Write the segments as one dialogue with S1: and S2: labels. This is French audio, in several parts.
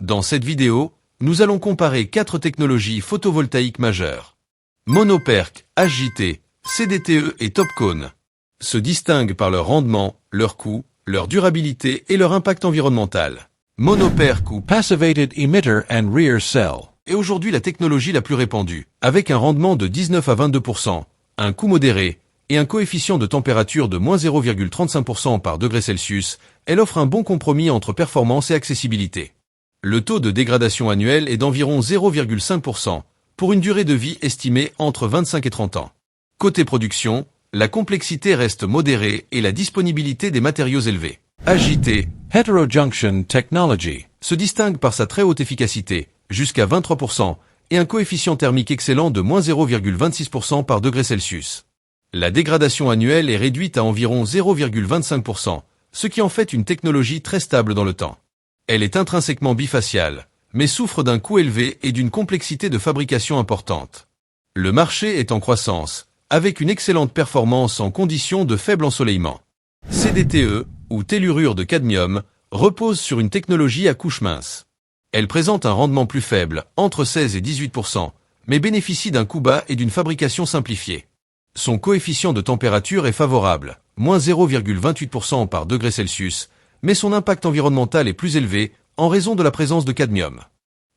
S1: Dans cette vidéo, nous allons comparer 4 technologies photovoltaïques majeures. Monoperc, HJT, CDTE et Topcon se distinguent par leur rendement, leur coût, leur durabilité et leur impact environnemental. Monoperc ou
S2: Passivated Emitter and Rear Cell
S1: est aujourd'hui la technologie la plus répandue, avec un rendement de 19 à 22%, un coût modéré et un coefficient de température de moins 0,35% par degré Celsius. Elle offre un bon compromis entre performance et accessibilité. Le taux de dégradation annuel est d'environ 0,5%, pour une durée de vie estimée entre 25 et 30 ans. Côté production, la complexité reste modérée et la disponibilité des matériaux élevée. HJT
S2: Heterojunction Technology
S1: se distingue par sa très haute efficacité, jusqu'à 23%, et un coefficient thermique excellent de moins 0,26% par degré Celsius. La dégradation annuelle est réduite à environ 0,25%, ce qui en fait une technologie très stable dans le temps. Elle est intrinsèquement bifaciale, mais souffre d'un coût élevé et d'une complexité de fabrication importante. Le marché est en croissance, avec une excellente performance en conditions de faible ensoleillement. CDTE, ou tellurure de cadmium, repose sur une technologie à couche mince. Elle présente un rendement plus faible, entre 16 et 18%, mais bénéficie d'un coût bas et d'une fabrication simplifiée. Son coefficient de température est favorable, moins 0,28% par degré Celsius, mais son impact environnemental est plus élevé en raison de la présence de cadmium.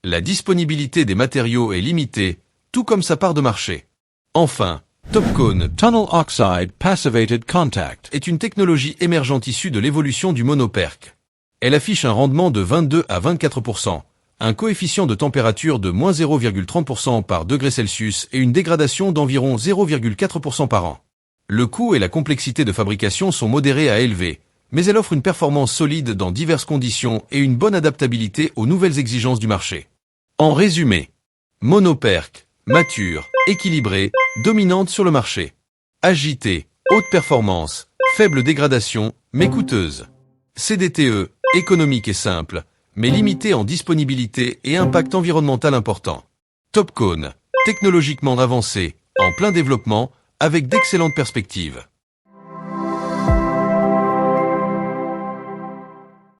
S1: La disponibilité des matériaux est limitée, tout comme sa part de marché. Enfin, Topcon
S2: Tunnel Oxide Passivated Contact
S1: est une technologie émergente issue de l'évolution du monoperc. Elle affiche un rendement de 22 à 24%, un coefficient de température de moins 0,30% par degré Celsius et une dégradation d'environ 0,4% par an. Le coût et la complexité de fabrication sont modérés à élevés, mais elle offre une performance solide dans diverses conditions et une bonne adaptabilité aux nouvelles exigences du marché. En résumé, monoperc, mature, équilibrée, dominante sur le marché. HJT, haute performance, faible dégradation, mais coûteuse. CDTE, économique et simple, mais limitée en disponibilité et impact environnemental important. Topcon, technologiquement avancé, en plein développement, avec d'excellentes perspectives.